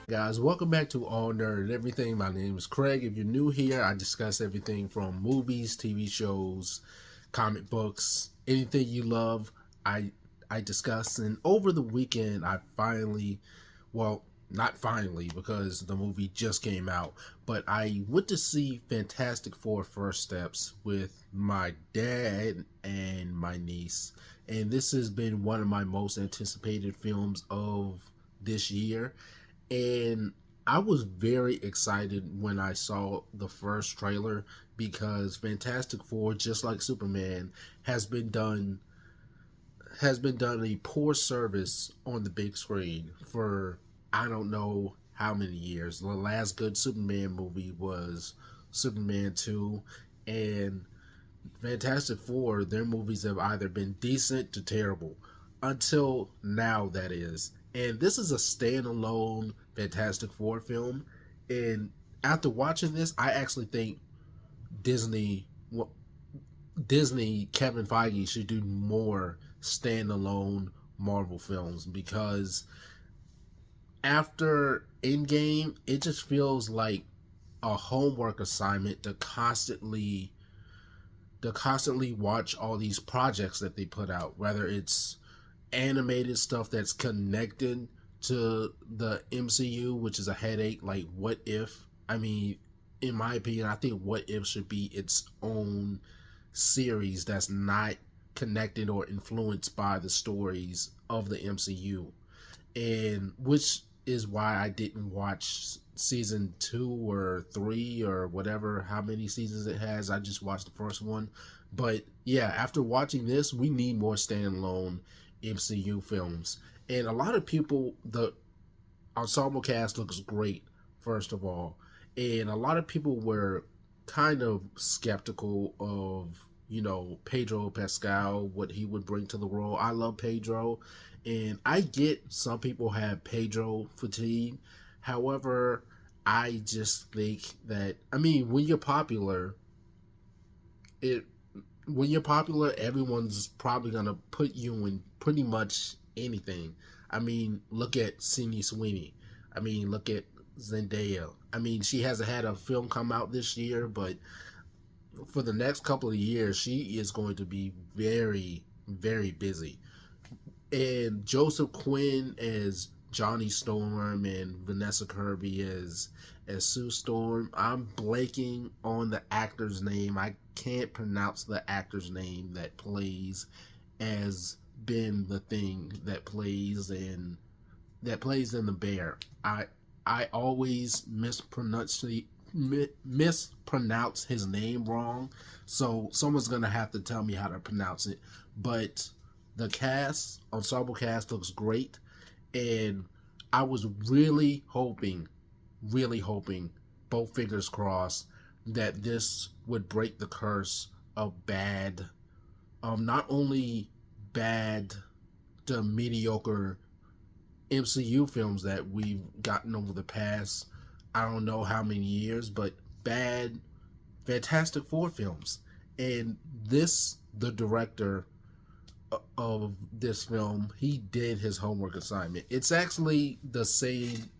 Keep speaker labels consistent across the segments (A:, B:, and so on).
A: Guys, welcome back to All Nerd and Everything. My name is Craig. If you're new here, I discuss everything from movies, TV shows, comic books, anything you love. I I discuss. And over the weekend, I finally, well, not finally because the movie just came out, but I went to see Fantastic Four: First Steps with my dad and my niece, and this has been one of my most anticipated films of this year. And I was very excited when I saw the first trailer because Fantastic Four, just like Superman, has been done a poor service on the big screen for I don't know how many years. The last good Superman movie was Superman 2, and Fantastic Four, their movies have either been decent to terrible until now, that is. And this is a standalone Fantastic Four film. And after watching this, I actually think Disney, well, Disney, Kevin Feige should do more standalone Marvel films because after Endgame, it just feels like a homework assignment to constantly watch all these projects that they put out, whether it's animated stuff that's connected to the MCU, which is a headache, like What If. I mean, in my opinion, I think What If should be its own series that's not connected or influenced by the stories of the MCU. And which is why I didn't watch season 2 or 3 or whatever, how many seasons it has. I just watched the first one. But yeah, after watching this, we need more standalone MCU films. And a lot of people, the ensemble cast looks great, first of all. And a lot of people were kind of skeptical of, Pedro Pascal, what he would bring to the role. I love Pedro, and I get some people have Pedro fatigue. However, I just think that, I mean, it when you're popular, everyone's probably gonna put you in pretty much anything. I mean, look at Sydney Sweeney. I mean, look at Zendaya. I mean, she hasn't had a film come out this year, but for the next couple of years, she is going to be very, very busy. And Joseph Quinn as Johnny Storm and Vanessa Kirby as Sue Storm. I'm blanking on the actor's name. I can't pronounce the actor's name that plays as Ben the Thing that plays in the Bear. I always mispronounce his name wrong, so someone's gonna have to tell me how to pronounce it. But the ensemble cast looks great, and I was really hoping, both fingers crossed, that this would break the curse of bad, not only bad to mediocre MCU films that we've gotten over the past, I don't know how many years, but bad Fantastic Four films. And the director of this film, he did his homework assignment. It's actually the same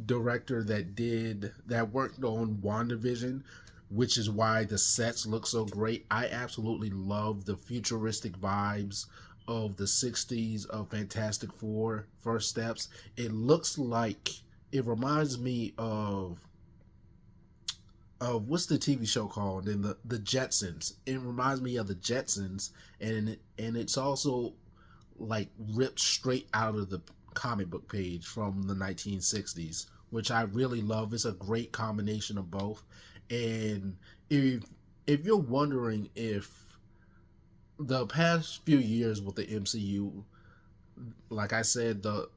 A: director that worked on WandaVision, which is why the sets look so great. I absolutely love the futuristic vibes of the 60s of Fantastic Four First Steps. It reminds me of what's the TV show called? And the Jetsons. It reminds me of the Jetsons, and it's also like ripped straight out of the comic book page from the 1960s, which I really love. It's a great combination of both. And if you're wondering if the past few years with the MCU, like I said, the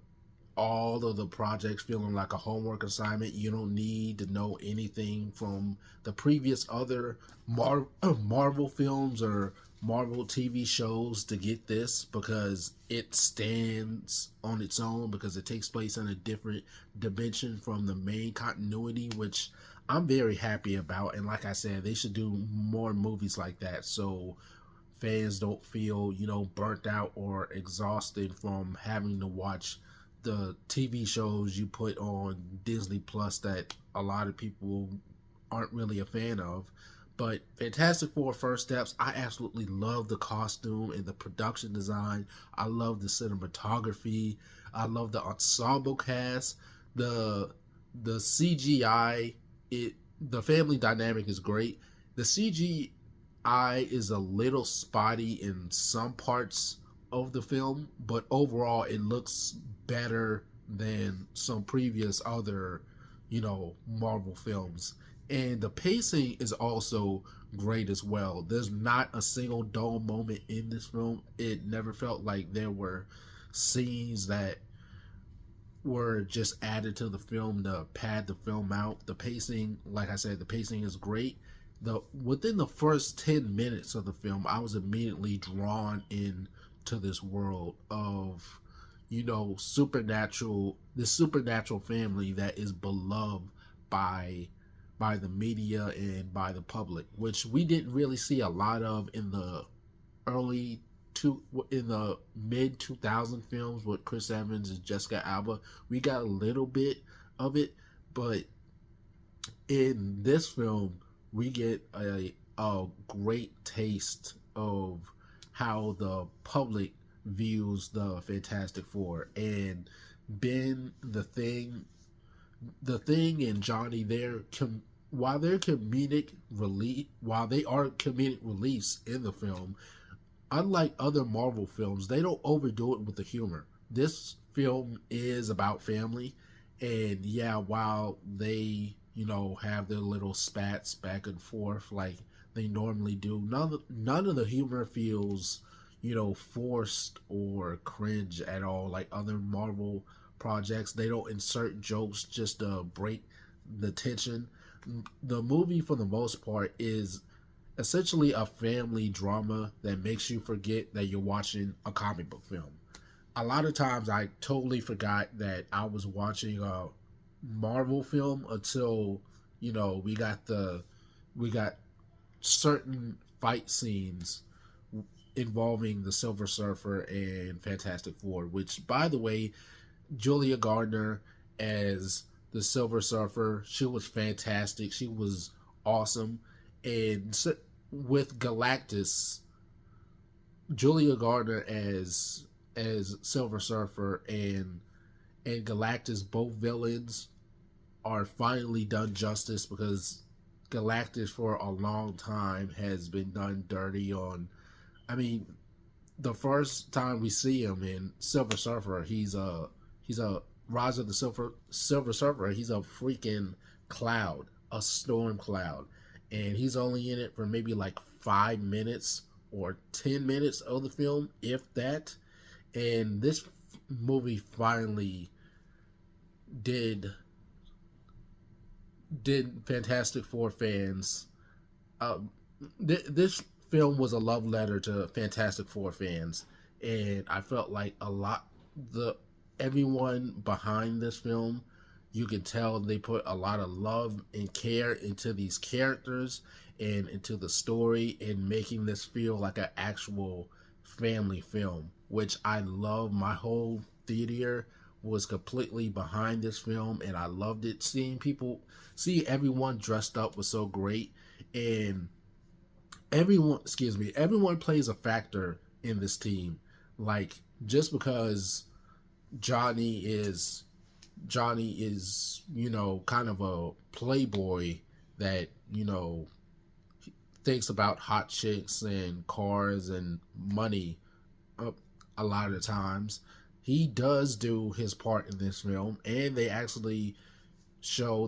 A: all of the projects feeling like a homework assignment. You don't need to know anything from the previous other Marvel films or Marvel TV shows to get this, because it stands on its own, because it takes place in a different dimension from the main continuity, which I'm very happy about. And like I said, they should do more movies like that so fans don't feel, burnt out or exhausted from having to watch the TV shows you put on Disney Plus that a lot of people aren't really a fan of. But Fantastic Four First Steps, I absolutely love the costume and the production design. I love the cinematography. I love the ensemble cast. The the CGI, it the family dynamic is great. The CGI is a little spotty in some parts of the film, but overall it looks better than some previous other, Marvel films. And the pacing is also great as well. There's not a single dull moment in this film. It never felt like there were scenes that were just added to the film to pad the film out. The pacing, like I said, the pacing is great. The Within the first 10 minutes of the film, I was immediately drawn in to this world of, this supernatural family that is beloved by the media and by the public, which we didn't really see a lot of early in the mid 2000 films with Chris Evans and Jessica Alba. We got a little bit of it, but in this film we get a great taste of how the public views the Fantastic Four. And Ben, the thing and Johnny, while they are comedic reliefs in the film, unlike other Marvel films, they don't overdo it with the humor. This film is about family, and yeah, while they, have their little spats back and forth like they normally do, none of the humor feels, forced or cringe at all like other Marvel projects. They don't insert jokes just to break the tension. The movie, for the most part, is essentially a family drama that makes you forget that you're watching a comic book film. A lot of times I totally forgot that I was watching a Marvel film until, we got certain fight scenes involving the Silver Surfer and Fantastic Four, which, by the way, Julia Gardner as the Silver Surfer, she was fantastic. She was awesome. And with Galactus, Julia Gardner as Silver Surfer and Galactus, both villains, are finally done justice, because Galactus for a long time has been done dirty on. I mean, the first time we see him in Silver Surfer, he's a Rise of the Silver Surfer. He's a freaking cloud, a storm cloud, and he's only in it for maybe like 5 minutes or 10 minutes of the film, if that. And this movie finally did Fantastic Four fans. This film was a love letter to Fantastic Four fans, and I felt like the everyone behind this film, you can tell they put a lot of love and care into these characters and into the story, and making this feel like an actual family film, which I love. My whole theater was completely behind this film, and I loved it. See everyone dressed up was so great, and everyone plays a factor in this team. Like, just because Johnny is kind of a playboy that thinks about hot chicks and cars and money a lot of the times. He does do his part in this film, and they actually show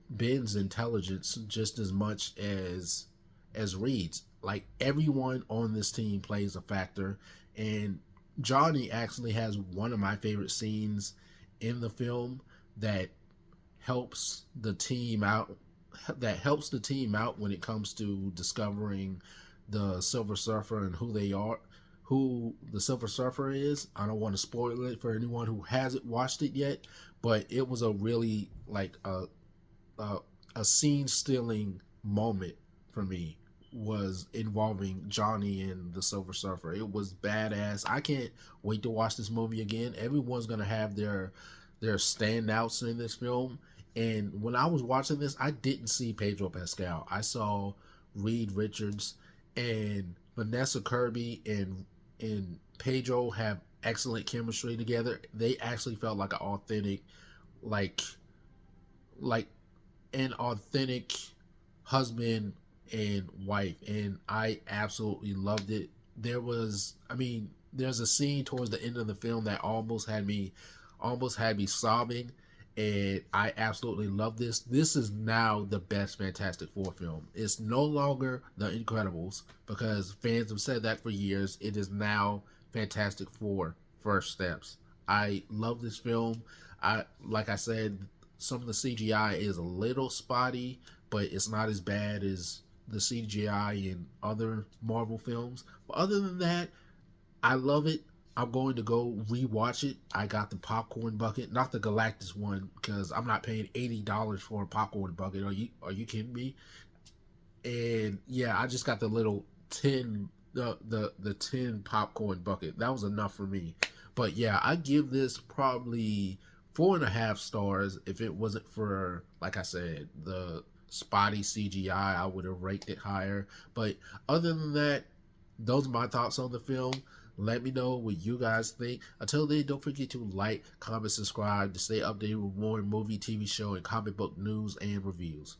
A: Ben's intelligence just as much as Reed's. Like, everyone on this team plays a factor, and Johnny actually has one of my favorite scenes in the film that helps the team out when it comes to discovering the Silver Surfer and who the Silver Surfer is. I don't want to spoil it for anyone who hasn't watched it yet, but it was a really a scene stealing moment for me was involving Johnny and the Silver Surfer. It was badass. I can't wait to watch this movie again. Everyone's gonna have their standouts in this film. And when I was watching this, I didn't see Pedro Pascal. I saw Reed Richards and Vanessa Kirby and Pedro have excellent chemistry together. They actually felt like an authentic, like like an authentic husband and wife, and I absolutely loved it. There's a scene towards the end of the film that almost had me sobbing, and I absolutely love this. This is now the best Fantastic Four film. It's no longer The Incredibles, because fans have said that for years. It is now Fantastic Four First Steps. I love this film. Like I said, some of the CGI is a little spotty, but it's not as bad as the CGI in other Marvel films. But other than that, I love it. I'm going to go rewatch it. I got the popcorn bucket, not the Galactus one, because I'm not paying $80 for a popcorn bucket. Are you kidding me? And yeah, I just got the little tin the tin popcorn bucket. That was enough for me. But yeah, I give this probably 4.5 stars. If it wasn't for, like I said, the spotty CGI, I would have ranked it higher. But other than that, those are my thoughts on the film. Let me know what you guys think. Until then, don't forget to like, comment, subscribe to stay updated with more movie, TV show, and comic book news and reviews.